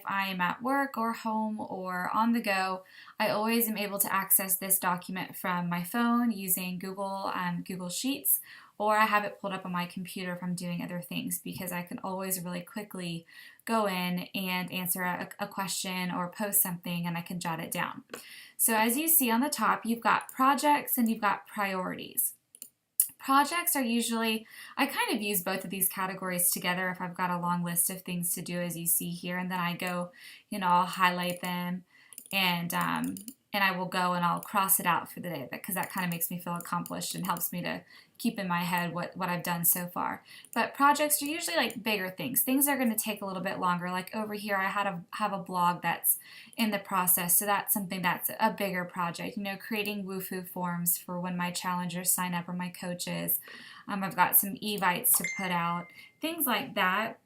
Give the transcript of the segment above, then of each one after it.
I am at work or home or on the go, I always am able to access this document from my phone using Google Sheets, or I have it pulled up on my computer if I'm doing other things, because I can always really quickly go in and answer a question or post something, and I can jot it down. So as you see on the top, you've got projects and you've got priorities. Projects are usually, I kind of use both of these categories together if I've got a long list of things to do, as you see here, and then I go, I'll highlight them, and I will go and I'll cross it out for the day, because that kind of makes me feel accomplished and helps me to keep in my head what I've done so far. But projects are usually like bigger things that are going to take a little bit longer. Like over here, I have a blog that's in the process, so that's something that's a bigger project. Creating Woohoo forms for when my challengers sign up, or my coaches. I've got some evites to put out, things like that.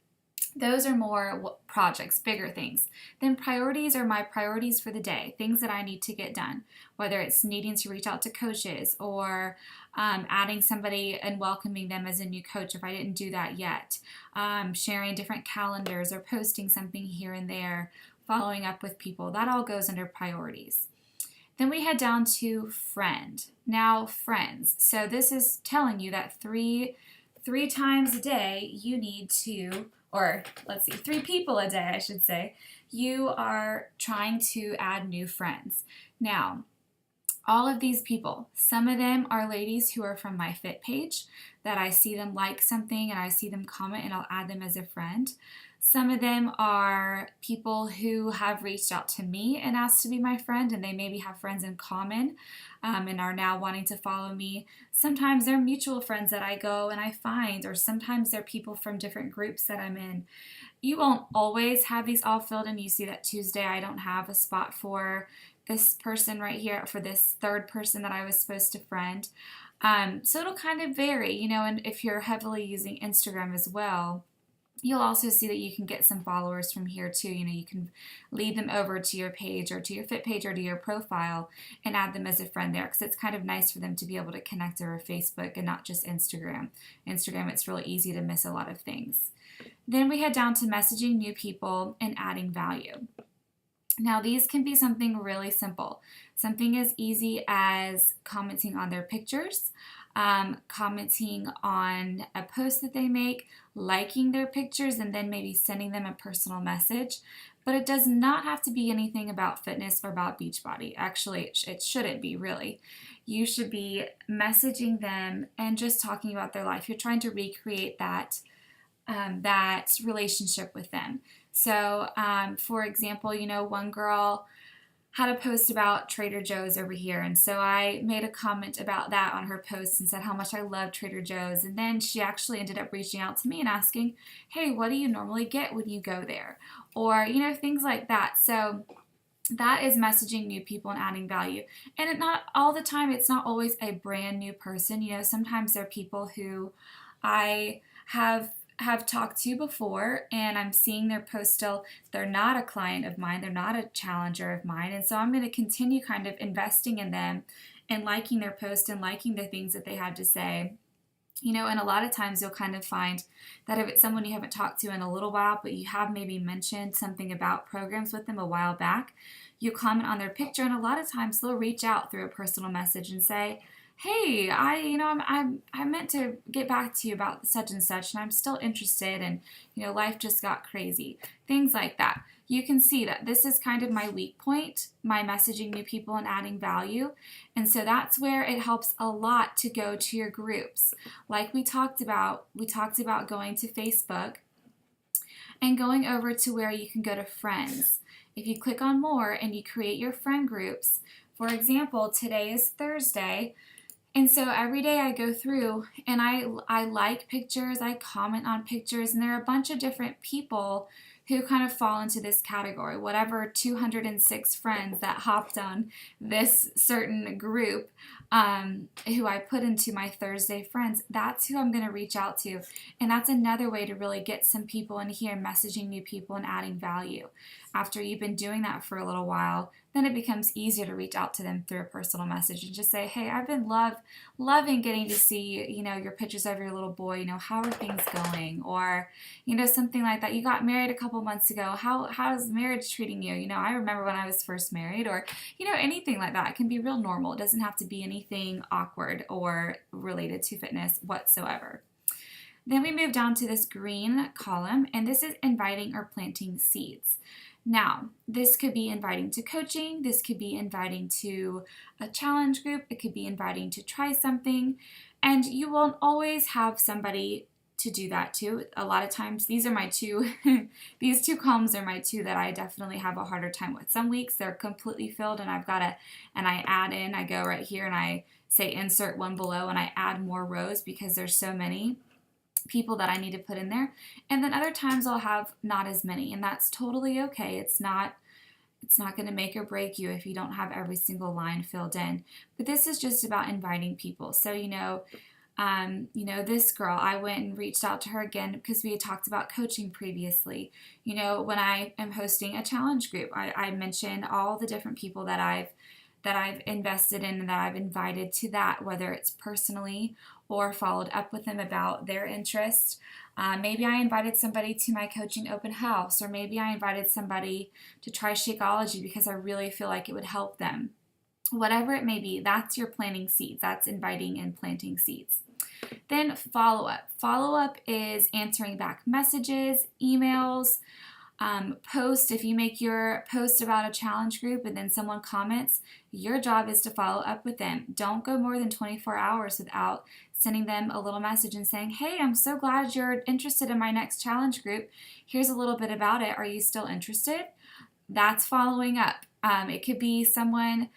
Those are more projects, bigger things. Then priorities are my priorities for the day, things that I need to get done, whether it's needing to reach out to coaches, or adding somebody and welcoming them as a new coach if I didn't do that yet, sharing different calendars or posting something here and there, following up with people. That all goes under priorities. Then we head down to friend. Now, friends. So this is telling you that three times a day you need to, or let's see, 3 people a day, I should say, you are trying to add new friends. Now, all of these people, some of them are ladies who are from my Fit page, that I see them like something and I see them comment and I'll add them as a friend. Some of them are people who have reached out to me and asked to be my friend, and they maybe have friends in common and are now wanting to follow me. Sometimes they're mutual friends that I go and I find, or sometimes they're people from different groups that I'm in. You won't always have these all filled in. You see that Tuesday I don't have a spot for this person right here, for this third person that I was supposed to friend. So it'll kind of vary, and if you're heavily using Instagram as well, you'll also see that you can get some followers from here too. You can lead them over to your page, or to your Fit page, or to your profile, and add them as a friend there, because it's kind of nice for them to be able to connect over Facebook and not just Instagram. Instagram, it's really easy to miss a lot of things. Then we head down to messaging new people and adding value. Now, these can be something really simple. Something as easy as commenting on their pictures, commenting on a post that they make, liking their pictures, and then maybe sending them a personal message. But it does not have to be anything about fitness or about Beachbody. Actually, it shouldn't be, really. You should be messaging them and just talking about their life. You're trying to recreate that relationship with them. So, for example, one girl had a post about Trader Joe's over here, and so I made a comment about that on her post and said how much I love Trader Joe's, and then she actually ended up reaching out to me and asking, hey, what do you normally get when you go there? Or, things like that. So that is messaging new people and adding value. And not all the time, it's not always a brand new person. Sometimes they're people who I have talked to before, and I'm seeing their post still. They're not a client of mine, they're not a challenger of mine, and so I'm going to continue kind of investing in them and liking their post and liking the things that they have to say. And a lot of times you'll kind of find that if it's someone you haven't talked to in a little while, but you have maybe mentioned something about programs with them a while back, you comment on their picture, and a lot of times they'll reach out through a personal message and say, hey, I meant to get back to you about such and such, and I'm still interested, and life just got crazy. Things like that. You can see that this is kind of my weak point, my messaging new people and adding value. And so that's where it helps a lot to go to your groups. Like we talked about going to Facebook and going over to where you can go to friends. If you click on more and you create your friend groups, for example, today is Thursday, and so every day I go through and I like pictures, I comment on pictures, and there are a bunch of different people who kind of fall into this category. Whatever 206 friends that hopped on this certain group who I put into my Thursday friends, that's who I'm going to reach out to. And that's another way to really get some people in here, messaging new people and adding value. After you've been doing that for a little while, then it becomes easier to reach out to them through a personal message and just say, hey, I've been loving getting to see, your pictures of your little boy, how are things going? Or, something like that. You got married a couple months ago. How's marriage treating you? I remember when I was first married, or, anything like that. It can be real normal. It doesn't have to be anything awkward or related to fitness whatsoever. Then we move down to this green column, and this is inviting or planting seeds. Now, this could be inviting to coaching, this could be inviting to a challenge group, it could be inviting to try something, and you won't always have somebody to do that to. A lot of times, these are my two, these two columns are my two that I definitely have a harder time with. Some weeks they're completely filled and I go right here and I say insert one below and I add more rows because there's so many people that I need to put in there. And then other times I'll have not as many, and that's totally okay. It's not going to make or break you if you don't have every single line filled in. But this is just about inviting people. So, this girl, I went and reached out to her again because we had talked about coaching previously. When I am hosting a challenge group, I mention all the different people that I've invested in and that I've invited to that, whether it's personally or followed up with them about their interest. Maybe I invited somebody to my coaching open house, or maybe I invited somebody to try Shakeology because I really feel like it would help them. Whatever it may be, that's your planting seeds. That's inviting and planting seeds. Then follow-up. Follow-up is answering back messages, emails, post. If you make your post about a challenge group and then someone comments, your job is to follow up with them. Don't go more than 24 hours without sending them a little message and saying, hey, I'm so glad you're interested in my next challenge group. Here's a little bit about it. Are you still interested? That's following up. It could be someone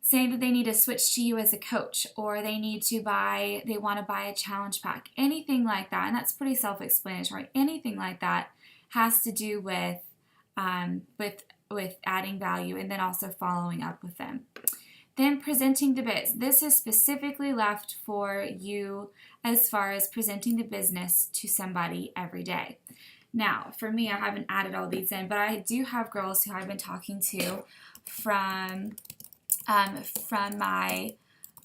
saying that they need to switch to you as a coach, or they want to buy a challenge pack, anything like that. And that's pretty self-explanatory. Anything like that has to do with adding value and then also following up with them. Then presenting the biz. This is specifically left for you as far as presenting the business to somebody every day. Now, for me, I haven't added all these in, but I do have girls who I've been talking to from my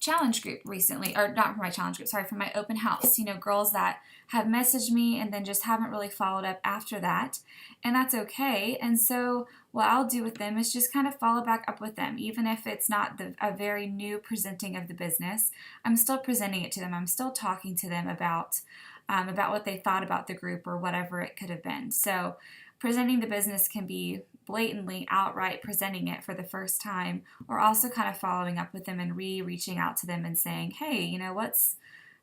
challenge group recently, or not from my challenge group, sorry, from my open house. Girls that have messaged me and then just haven't really followed up after that, and that's okay. And so what I'll do with them is just kind of follow back up with them, even if it's not a very new presenting of the business. I'm still presenting it to them. I'm still talking to them about what they thought about the group or whatever it could have been. So presenting the business can be blatantly outright presenting it for the first time, or also kind of following up with them and reaching out to them and saying, hey,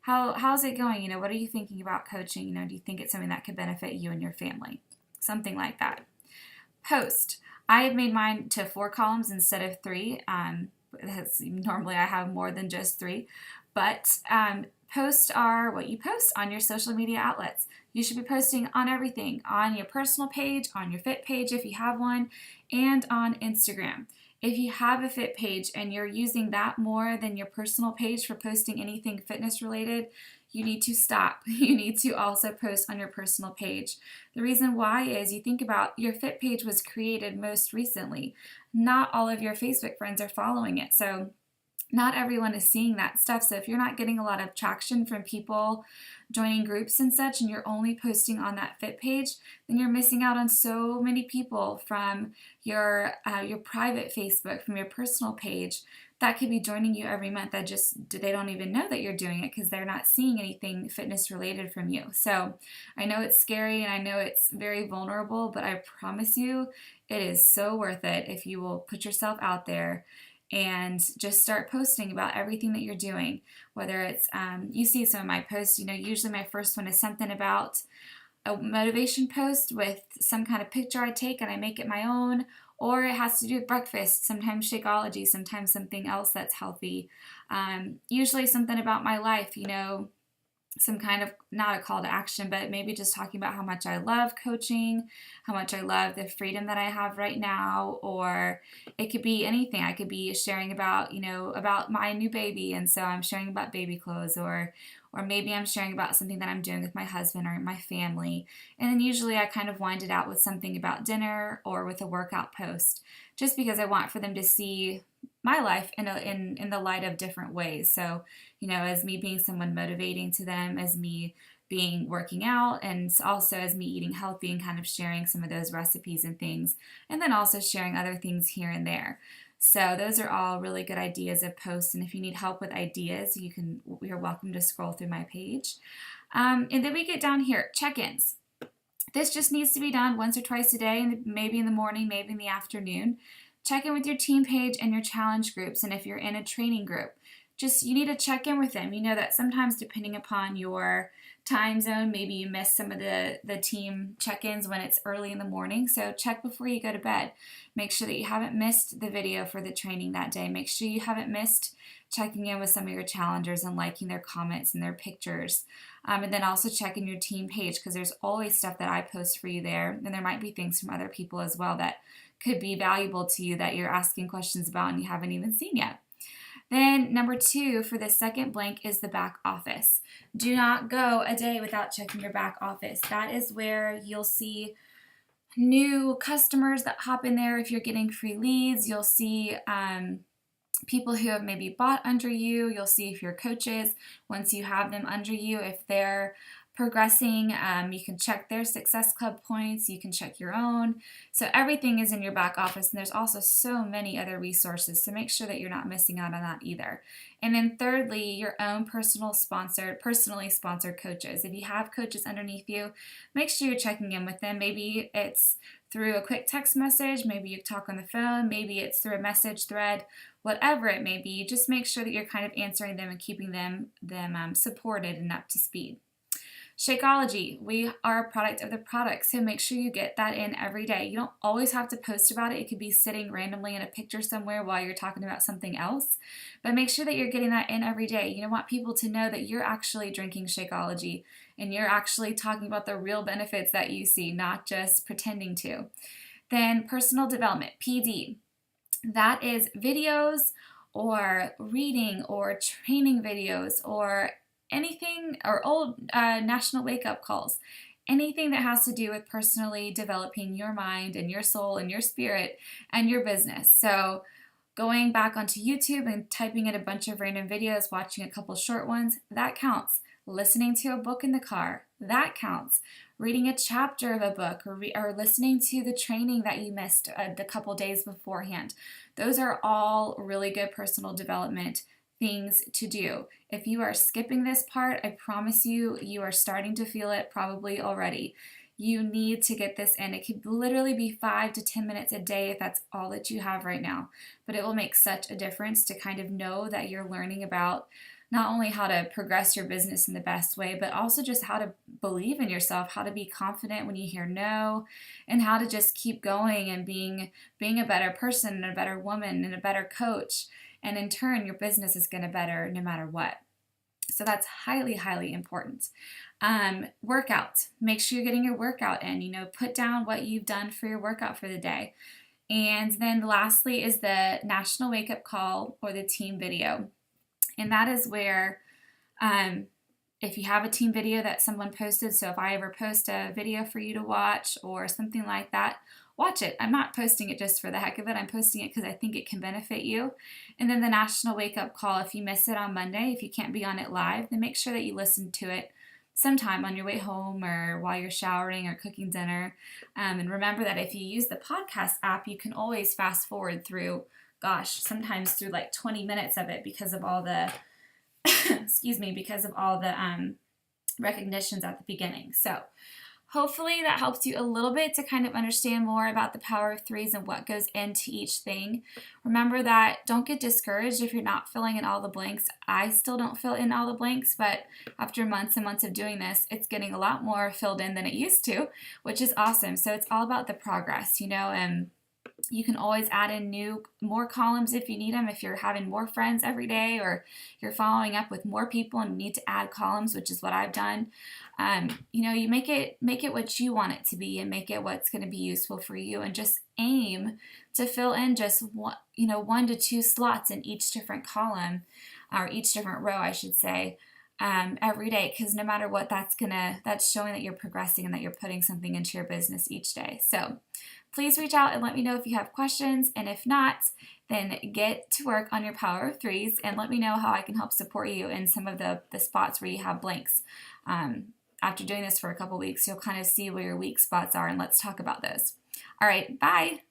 how's it going? What are you thinking about coaching? Do you think it's something that could benefit you and your family? Something like that. Post. I have made mine to 4 columns instead of 3. Normally I have more than just 3, but posts are what you post on your social media outlets. You should be posting on everything, on your personal page, on your Fit page if you have one, and on Instagram. If you have a Fit page and you're using that more than your personal page for posting anything fitness related, you need to stop. You need to also post on your personal page. The reason why is you think about your Fit page was created most recently. Not all of your Facebook friends are following it, so not everyone is seeing that stuff. So if you're not getting a lot of traction from people joining groups and such, and you're only posting on that Fit page, then you're missing out on so many people from your private Facebook, from your personal page, that could be joining you every month that they don't even know that you're doing it because they're not seeing anything fitness related from you. So I know it's scary and I know it's very vulnerable, but I promise you it is so worth it if you will put yourself out there and just start posting about everything that you're doing. Whether it's, you see some of my posts, usually my first one is something about a motivation post with some kind of picture I take and I make it my own, or it has to do with breakfast, sometimes Shakeology, sometimes something else that's healthy. Usually something about my life, some kind of, not a call to action, but maybe just talking about how much I love coaching, how much I love the freedom that I have right now, or it could be anything. I could be sharing about, about my new baby, and so I'm sharing about baby clothes, or or maybe I'm sharing about something that I'm doing with my husband or my family. And then usually I kind of wind it out with something about dinner or with a workout post, just because I want for them to see my life in the light of different ways. So, as me being someone motivating to them, as me being working out, and also as me eating healthy and kind of sharing some of those recipes and things, and then also sharing other things here and there. So those are all really good ideas of posts, and if you need help with ideas, you're welcome to scroll through my page. And then we get down here, check-ins. This just needs to be done once or twice a day, maybe in the morning, maybe in the afternoon. Check in with your team page and your challenge groups, and if you're in a training group, you need to check in with them. You know that sometimes depending upon your time zone, maybe you miss some of the team check-ins when it's early in the morning. So check before you go to bed. Make sure that you haven't missed the video for the training that day. Make sure you haven't missed checking in with some of your challengers and liking their comments and their pictures. And then also check in your team page, because there's always stuff that I post for you there. And there might be things from other people as well that could be valuable to you that you're asking questions about and you haven't even seen yet. Then number 2 for the second blank is the back office. Do not go a day without checking your back office. That is where you'll see new customers that hop in there. If you're getting free leads, you'll see people who have maybe bought under you. You'll see if your coaches, once you have them under you, if they're progressing, you can check their Success Club points, you can check your own. So everything is in your back office, and there's also so many other resources, so make sure that you're not missing out on that either. And then thirdly, your own personally sponsored coaches. If you have coaches underneath you, make sure you're checking in with them. Maybe it's through a quick text message, maybe you talk on the phone, maybe it's through a message thread, whatever it may be. Just make sure that you're kind of answering them and keeping them supported and up to speed. Shakeology, we are a product of the product, so make sure you get that in every day. You don't always have to post about it. It could be sitting randomly in a picture somewhere while you're talking about something else, but make sure that you're getting that in every day. You want people to know that you're actually drinking Shakeology and you're actually talking about the real benefits that you see, not just pretending to. Then personal development, PD. That is videos or reading or training videos or anything, or old national wake-up calls, anything that has to do with personally developing your mind and your soul and your spirit and your business. So going back onto YouTube and typing in a bunch of random videos, watching a couple short ones, that counts. Listening to a book in the car, that counts. Reading a chapter of a book, or listening to the training that you missed the couple days beforehand. Those are all really good personal development things to do. If you are skipping this part, I promise you, you are starting to feel it probably already. You need to get this in. It could literally be 5 to 10 minutes a day if that's all that you have right now. But it will make such a difference to kind of know that you're learning about not only how to progress your business in the best way, but also just how to believe in yourself, how to be confident when you hear no, and how to just keep going and being a better person and a better woman and a better coach. And in turn, your business is going to better no matter what. So that's highly, highly important. Workout. Make sure you're getting your workout in. Put down what you've done for your workout for the day. And then lastly is the national wake-up call or the team video. And that is where if you have a team video that someone posted, so if I ever post a video for you to watch or something like that, watch it. I'm not posting it just for the heck of it. I'm posting it because I think it can benefit you. And then the national wake-up call, if you miss it on Monday, if you can't be on it live, then make sure that you listen to it sometime on your way home or while you're showering or cooking dinner. And remember that if you use the podcast app, you can always fast forward through, sometimes through like 20 minutes of it because of all the, because of all the recognitions at the beginning. So hopefully that helps you a little bit to kind of understand more about the power of 3's and what goes into each thing. Remember that don't get discouraged if you're not filling in all the blanks. I still don't fill in all the blanks, but after months and months of doing this, it's getting a lot more filled in than it used to, which is awesome. So it's all about the progress, and you can always add in more columns if you need them, if you're having more friends every day or you're following up with more people and you need to add columns, which is what I've done. You make it what you want it to be and make it what's going to be useful for you, and just aim to fill in just 1 to 2 slots in each different column or each different row, I should say. every day, because no matter what, that's showing that you're progressing and that you're putting something into your business each day. So please reach out and let me know if you have questions, and if not, then get to work on your power of threes and let me know how I can help support you in some of the spots where you have blanks. After doing this for a couple weeks, you'll kind of see where your weak spots are, and let's talk about those. All right, bye.